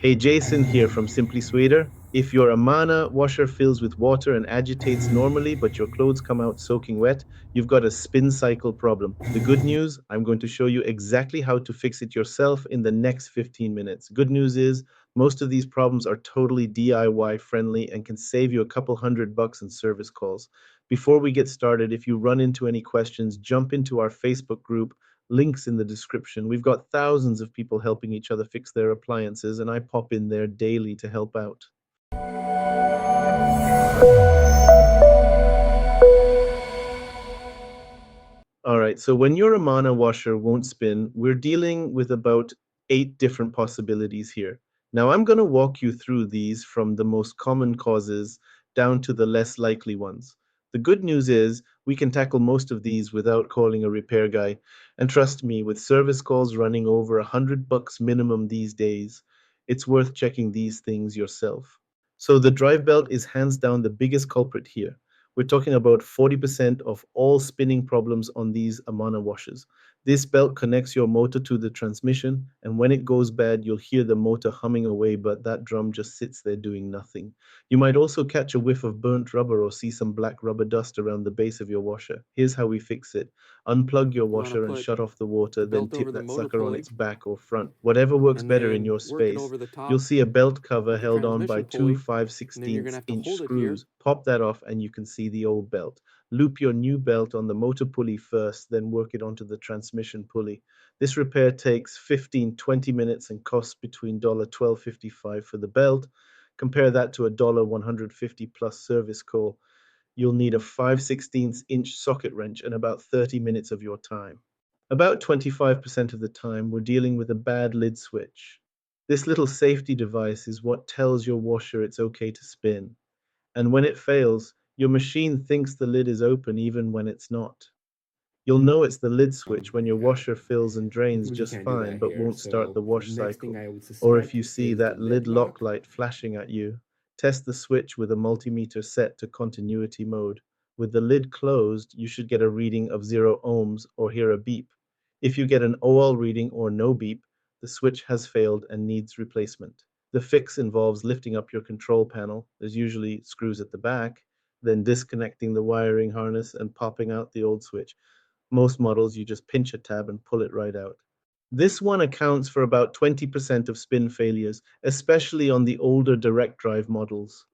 Hey, Jason here from Simply Swider. If your Amana washer fills with water and agitates normally, but your clothes come out soaking wet, you've got a spin cycle problem. The good news, I'm going to show you exactly how to fix it yourself in the next 15 minutes. Good news is, most of these problems are totally DIY friendly and can save you a couple $100 in service calls. Before we get started, if you run into any questions, jump into our Facebook group. Links in the description. We've got thousands of people helping each other fix their appliances, and I pop in there daily to help out. All right, so when your Amana washer won't spin, we're dealing with about 8 different possibilities here. Now, I'm going to walk you through these from the most common causes down to the less likely ones. The good news is we can tackle most of these without calling a repair guy. And trust me, with service calls running over $100 minimum these days, it's worth checking these things yourself. So the drive belt is hands down the biggest culprit here. We're talking about 40% of all spinning problems on these Amana washers. This belt connects your motor to the transmission, and when it goes bad, you'll hear the motor humming away, but that drum just sits there doing nothing. You might also catch a whiff of burnt rubber or see some black rubber dust around the base of your washer. Here's how we fix it. Unplug your You want to washer and put shut off the water, the then belt tip over the that motor sucker on pulley its back or front. Whatever works and better in then your work it space. over the You'll top see a belt cover of the held on by transmission two pulley. And then you're 5/16 going to have to inch hold it here. screws. Pop that off and you can see the old belt. Loop your new belt on the motor pulley first, then work it onto the transmission pulley. This repair takes 15-20 minutes and costs between $12.55 for the belt. Compare that to a $150 plus service call. You'll need a 5/16 inch socket wrench and about 30 minutes of your time. About 25% of the time, we're dealing with a bad lid switch. This little safety device is what tells your washer it's okay to spin. And when it fails, your machine thinks the lid is open even when it's not. You'll know it's the lid switch when your Okay. washer fills and drains We just can't do fine that but here. won't start So the the wash next thing cycle. I would Or if you suspect see is the that lid lid lock lock. light flashing at you, test the switch with a multimeter set to continuity mode. With the lid closed, you should get a reading of 0 ohms or hear a beep. If you get an OL reading or no beep, the switch has failed and needs replacement. The fix involves lifting up your control panel, there's usually screws at the back, then disconnecting the wiring harness and popping out the old switch. Most models, you just pinch a tab and pull it right out. This one accounts for about 20% of spin failures, especially on the older direct drive models.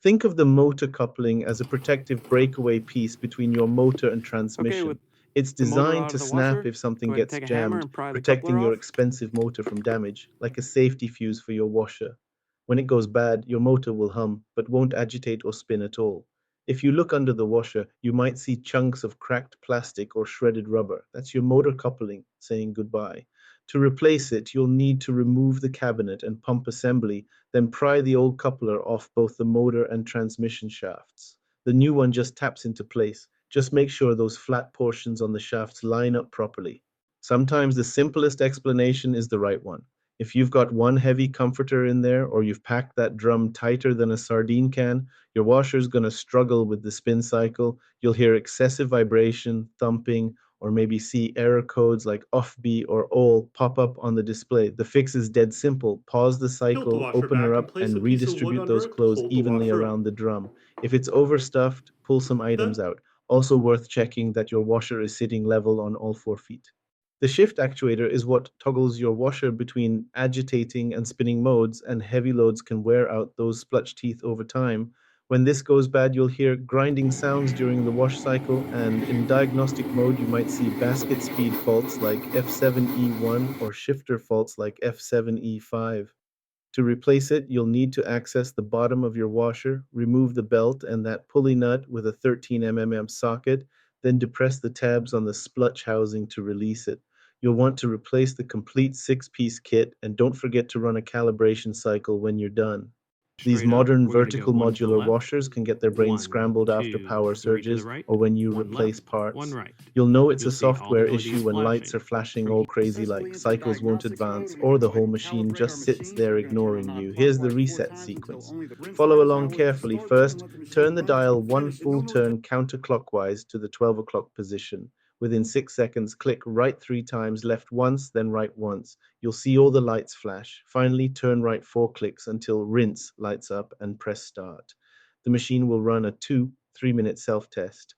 Think of the motor coupling as a protective breakaway piece between your motor and Okay, with transmission. It's the motor designed out to of the snap washer, if something go ahead and gets take a hammer jammed, and pry the coupler protecting your off. expensive motor from damage, like a safety fuse for your washer. When it goes bad, your motor will hum, but won't agitate or spin at all. If you look under the washer, you might see chunks of cracked plastic or shredded rubber. That's your motor coupling saying goodbye. To replace it, you'll need to remove the cabinet and pump assembly, then pry the old coupler off both the motor and transmission shafts. The new one just taps into place. Just make sure those flat portions on the shafts line up properly. Sometimes the simplest explanation is the right one. If you've got one heavy comforter in there or you've packed that drum tighter than a sardine can, your washer's going to struggle with the spin cycle. You'll hear excessive vibration, thumping, or maybe see error codes like offb or all pop up on the display. The fix is dead simple. Pause the Tilt the cycle, washer open her back and up, place and a piece of wood redistribute under those it to clothes hold the evenly washer up. around the drum. If it's overstuffed, pull some items Then, out. Also worth checking that your washer is sitting level on all 4 feet. The shift actuator is what toggles your washer between agitating and spinning modes, and heavy loads can wear out those splutch teeth over time. When this goes bad, you'll hear grinding sounds during the wash cycle, and in diagnostic mode, you might see basket speed faults like F7E1 or shifter faults like F7E5. To replace it, you'll need to access the bottom of your washer, remove the belt and that pulley nut with a 13 mm socket, then depress the tabs on the splutch housing to release it. You'll want to replace the complete 6-piece kit, and don't forget to run a calibration cycle when you're done. These Straight up, modern we're going to go vertical one to the modular left, washers can get their brains one, scrambled after two, power three to the surges right, or when you one replace left, one parts. right. You'll know it's You'll a see all the software LEDs issue when lights flashing. are flashing From all here, crazy Successfully like entered the cycles won't diagnostics mode, advance and we or can the go ahead whole and machine calibrate our just sits machine. there We're going to turn on ignoring our you. Here's the clockwise 4 reset times until sequence. only the rinse Follow line along power is carefully. restored. Then First, let the machine turn the run to dial one infinity. full Normally, turn counterclockwise to the 12 o'clock position. Within 6 seconds, click right 3 times, left once, then right once. You'll see all the lights flash. Finally, turn right 4 clicks until rinse lights up and press start. The machine will run a 2-3 minute self-test.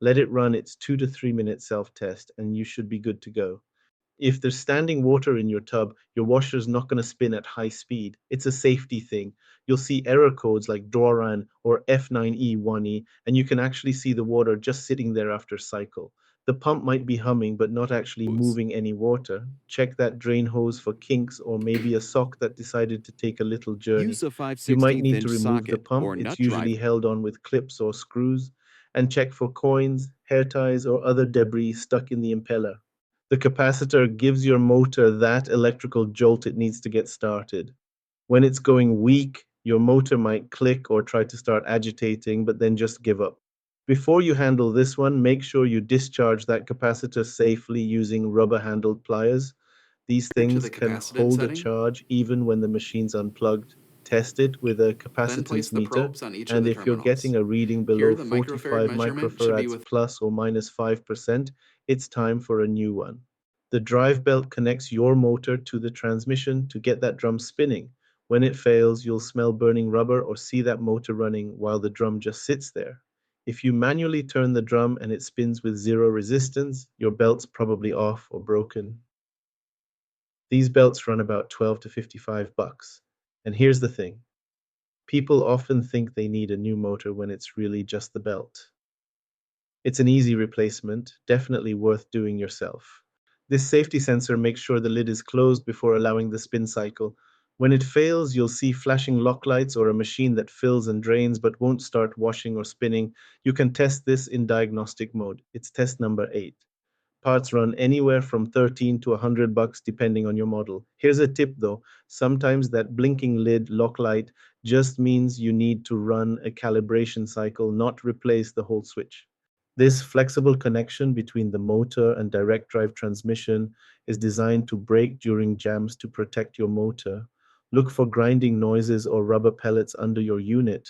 Let it run its 2 to 3 minute self-test and you should be good to go. If there's standing water in your tub, your washer's not going to spin at high speed. It's a safety thing. You'll see error codes like DORAN or F9E1E, and you can actually see the water just sitting there after cycle. The pump might be humming but not actually moving any water. Check that drain hose for kinks or maybe a sock that decided to take a little journey. Use a You might 5/16 need to inch remove the socket pump. or It's nut usually drive. held on with clips or screws. And check for coins, hair ties, or other debris stuck in the impeller. The capacitor gives your motor that electrical jolt it needs to get started. When it's going weak, your motor might click or try to start agitating, but then just give up. Before you handle this one, make sure you discharge that capacitor safely using rubber-handled pliers. These To the things can capacitance hold a setting, charge even when the machine's unplugged. Test it with a then place capacitance the meter, probes on each of and the if you're getting terminals. a reading Here, below the microfarad 45 measurement should be microfarads with plus or minus 5%, it's time for a new one. The drive belt connects your motor to the transmission to get that drum spinning. When it fails, you'll smell burning rubber or see that motor running while the drum just sits there. If you manually turn the drum and it spins with zero resistance, your belt's probably off or broken. These belts run about 12 to 55 bucks. And here's the thing. People often think they need a new motor when it's really just the belt. It's an easy replacement, definitely worth doing yourself. This safety sensor makes sure the lid is closed before allowing the spin cycle. When it fails, you'll see flashing lock lights or a machine that fills and drains but won't start washing or spinning. You can test this in diagnostic mode. It's test number 8. Parts run anywhere from 13 to 100 bucks depending on your model. Here's a tip though, sometimes that blinking lid lock light just means you need to run a calibration cycle, not replace the whole switch. This flexible connection between the motor and direct drive transmission is designed to brake during jams to protect your motor. Look for grinding noises or rubber pellets under your unit.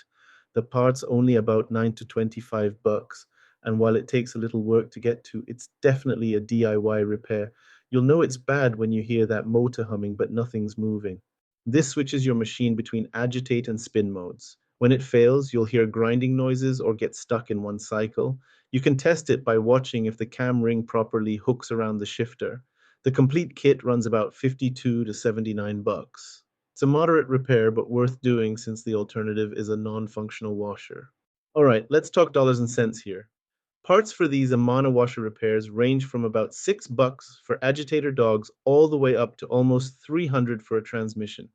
The part's only about 9 to 25 bucks, and while it takes a little work to get to, it's definitely a DIY repair. You'll know it's bad when you hear that motor humming but nothing's moving. This switches your machine between agitate and spin modes. When it fails, you'll hear grinding noises or get stuck in one cycle. You can test it by watching if the cam ring properly hooks around the shifter. The complete kit runs about 52 to 79 bucks. It's a moderate repair but worth doing since the alternative is a non-functional washer. All right, let's talk dollars and cents here. Parts for these Amana washer repairs range from about 6 bucks for agitator dogs all the way up to almost 300 for a transmission.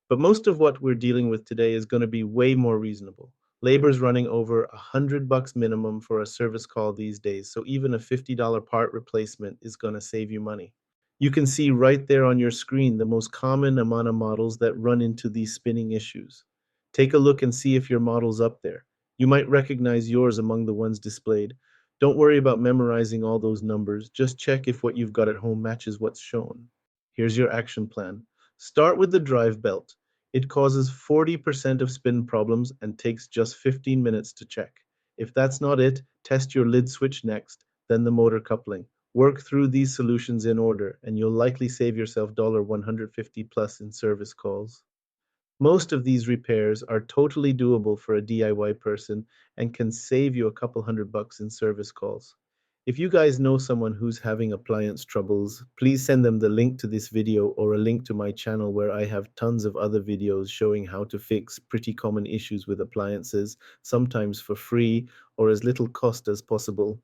But most of what we're dealing with today is going to be way more reasonable. Labor's running over 100 bucks minimum for a service call these days, so even a $50 part replacement is going to save you money. You can see right there on your screen the most common Amana models that run into these spinning issues. Take a look and see if your model's up there. You might recognize yours among the ones displayed. Don't worry about memorizing all those numbers, just check if what you've got at home matches what's shown. Here's your action plan. Start with the drive belt. It causes 40% of spin problems and takes just 15 minutes to check. If that's not it, test your lid switch next, then the motor coupling. Work through these solutions in order, and you'll likely save yourself $150 plus in service calls. Most of these repairs are totally doable for a DIY person and can save you a couple $100 in service calls. If you guys know someone who's having appliance troubles, please send them the link to this video or a link to my channel where I have tons of other videos showing how to fix pretty common issues with appliances, sometimes for free or as little cost as possible.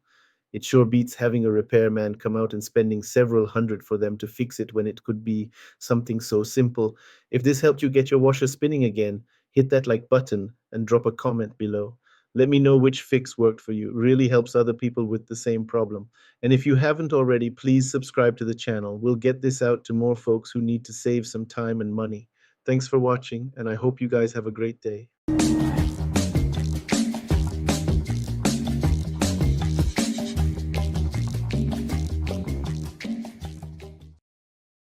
It sure beats having a repairman come out and spending several hundred for them to fix it when it could be something so simple. If this helped you get your washer spinning again, hit that like button and drop a comment below. Let me know which fix worked for you. It really helps other people with the same problem. And if you haven't already, please subscribe to the channel. We'll get this out to more folks who need to save some time and money. Thanks for watching, and I hope you guys have a great day.